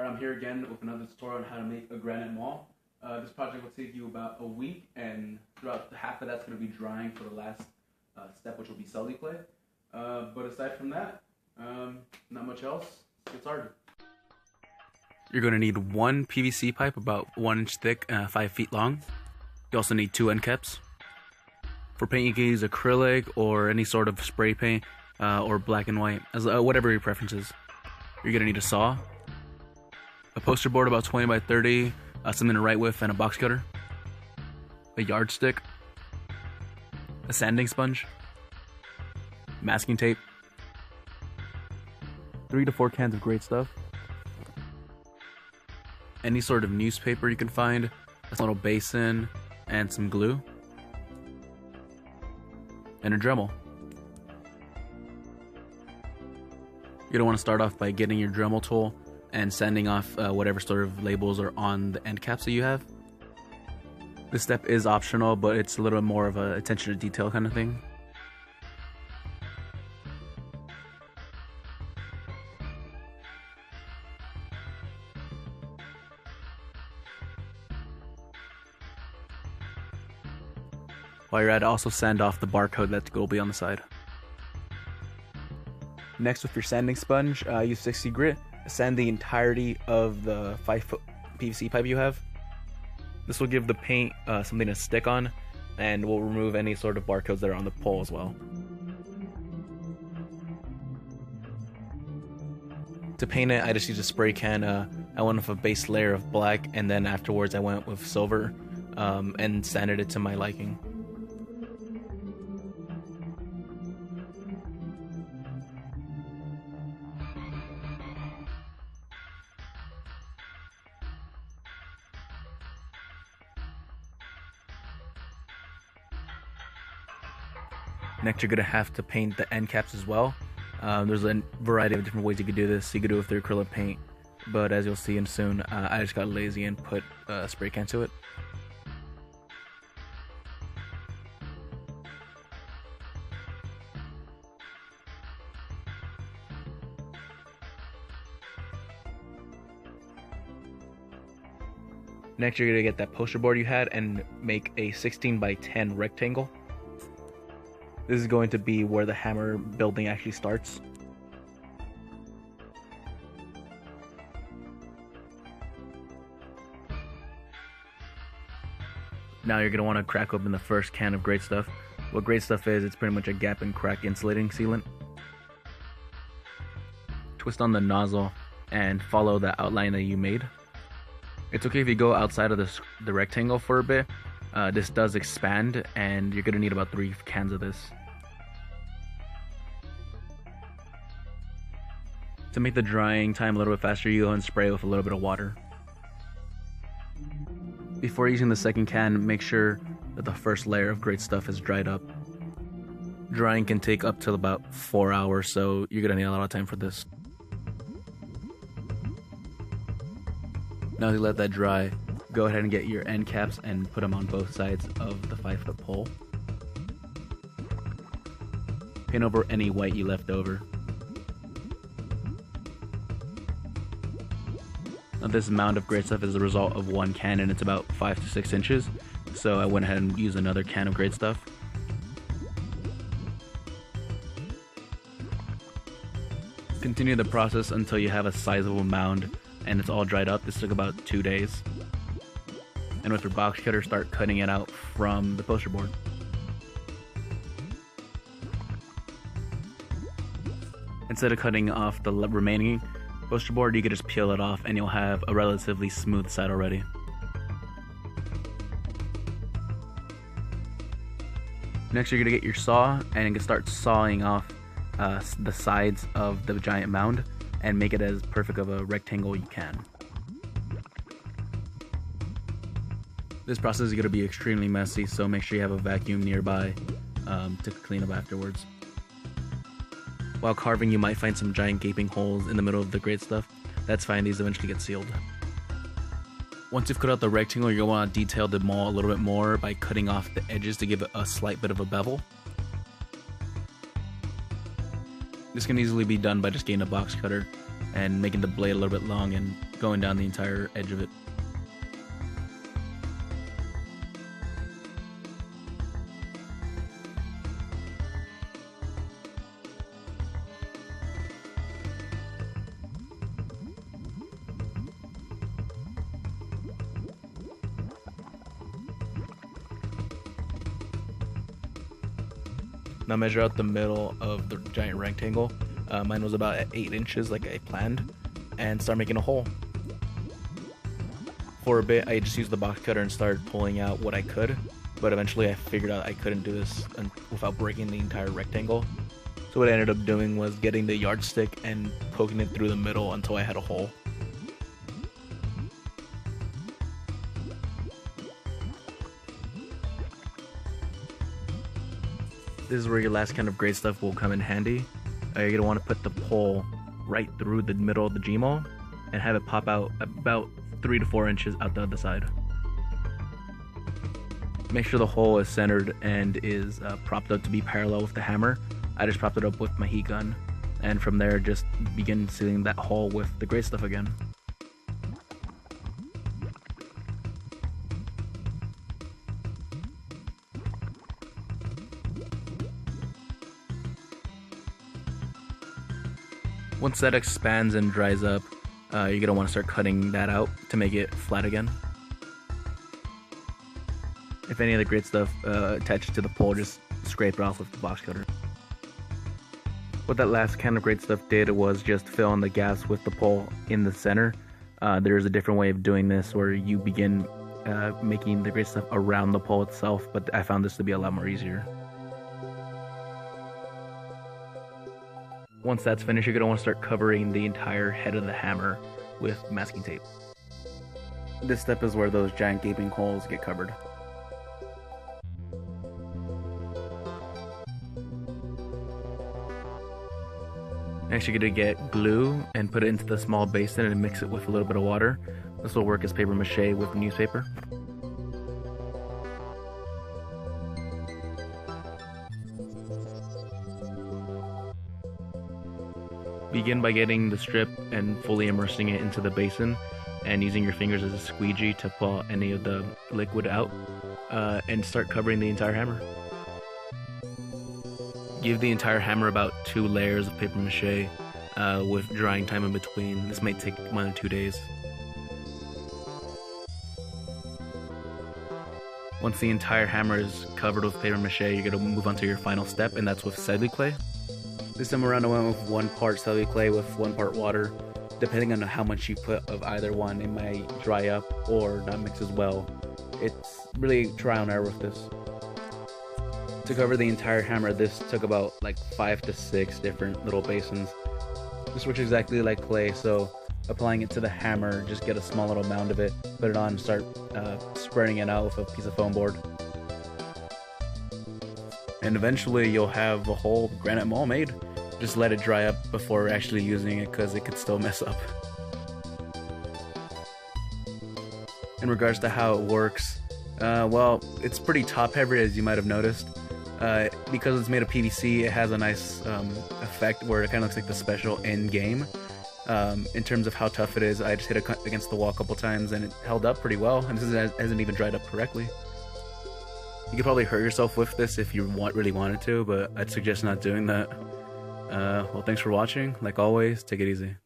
I'm here again with another tutorial on how to make a granite maul. This project will take you about a week, and throughout half of that's going to be drying for the last step, which will be sully clay. But aside from that, not much else. Let's get started. You're going to need one PVC pipe about 1 inch thick, 5 feet long. You also need 2 end caps. For paint, you can use acrylic or any sort of spray paint or black and white, as whatever your preference is. You're going to need a saw, a poster board about 20 by 30, something to write with, and a box cutter, a yardstick, a sanding sponge, masking tape, 3 to 4 cans of great stuff, any sort of newspaper you can find, a little basin, and some glue, and a dremel. You're going to want to start off by getting your dremel tool and sanding off whatever sort of labels are on the end caps that you have. This step is optional, but it's a little more of a attention to detail kind of thing. While you're at it, also sand off the barcode that will be on the side. Next, with your sanding sponge, use 60 grit. Sand the entirety of the 5-foot PVC pipe you have. This will give the paint something to stick on, and will remove any sort of barcodes that are on the pole as well. To paint it, I just used a spray can. I went with a base layer of black, and then afterwards I went with silver and sanded it to my liking. Next, you're going to have to paint the end caps as well. There's a variety of different ways you could do this. You could do it with your acrylic paint, but as you'll see in soon, I just got lazy and put a spray can to it. Next, you're going to get that poster board you had and make a 16 by 10 rectangle. This is going to be where the hammer building actually starts. Now you're going to want to crack open the first can of great stuff. What great stuff is, it's pretty much a gap and crack insulating sealant. Twist on the nozzle and follow the outline that you made. It's okay if you go outside of the rectangle for a bit. This does expand, and you're going to need about 3 cans of this. To make the drying time a little bit faster, you go and spray with a little bit of water. Before using the second can, make sure that the first layer of great stuff is dried up. Drying can take up to about 4 hours, so you're going to need a lot of time for this. Now that you let that dry, go ahead and get your end caps and put them on both sides of the 5-foot pole. Paint over any white you left over. Now, this amount of great stuff is the result of 1 can, and it's about 5 to 6 inches, so I went ahead and used another can of great stuff. Continue the process until you have a sizable mound and it's all dried up. This took about 2 days. And with your box cutter, start cutting it out from the poster board. Instead of cutting off the remaining poster board, you can just peel it off and you'll have a relatively smooth side already. Next, you're going to get your saw and you can start sawing off the sides of the giant mound and make it as perfect of a rectangle you can. This process is going to be extremely messy, so make sure you have a vacuum nearby to clean up afterwards. While carving, you might find some giant gaping holes in the middle of the great stuff. That's fine, these eventually get sealed. Once you've cut out the rectangle, you're going to want to detail the maul a little bit more by cutting off the edges to give it a slight bit of a bevel. This can easily be done by just getting a box cutter and making the blade a little bit long and going down the entire edge of it. Now measure out the middle of the giant rectangle. Mine was about at 8 inches like I planned, and start making a hole. For a bit I just used the box cutter and started pulling out what I could, but eventually I figured out I couldn't do this without breaking the entire rectangle. So what I ended up doing was getting the yardstick and poking it through the middle until I had a hole. This is where your last kind of grade stuff will come in handy. You're going to want to put the pole right through the middle of the Gmaul and have it pop out about 3 to 4 inches out the other side. Make sure the hole is centered and is propped up to be parallel with the hammer. I just propped it up with my heat gun, and from there just begin sealing that hole with the grade stuff again. Once that expands and dries up, you're going to want to start cutting that out to make it flat again. If any of the grit stuff attached to the pole, just scrape it off with the box cutter. What that last can of grit stuff did was just fill in the gaps with the pole in the center. There is a different way of doing this where you begin making the grit stuff around the pole itself, but I found this to be a lot more easier. Once that's finished, you're going to want to start covering the entire head of the hammer with masking tape. This step is where those giant gaping holes get covered. Next, you're going to get glue and put it into the small basin and mix it with a little bit of water. This will work as paper mache with newspaper. Begin by getting the strip and fully immersing it into the basin and using your fingers as a squeegee to pull any of the liquid out, and start covering the entire hammer. Give the entire hammer about 2 layers of paper mache with drying time in between. This might take 1 or 2 days. Once the entire hammer is covered with paper mache, you're going to move on to your final step, and that's with celluloid clay. This time around I went with 1 part celluloid clay with 1 part water. Depending on how much you put of either one, it might dry up or not mix as well. It's really trial and error with this. To cover the entire hammer, this took about like 5 to 6 different little basins. This works exactly like clay, so applying it to the hammer, just get a small little mound of it, put it on, and start spreading it out with a piece of foam board. And eventually you'll have a whole granite maul made. Just let it dry up before actually using it because it could still mess up. In regards to how it works, well, it's pretty top heavy, as you might have noticed. Because it's made of PVC, it has a nice effect where it kind of looks like the special end game. In terms of how tough it is, I just hit it against the wall a couple times and it held up pretty well, and this hasn't even dried up correctly. You could probably hurt yourself with this if you really wanted to, but I'd suggest not doing that. Well, thanks for watching. Like always, take it easy.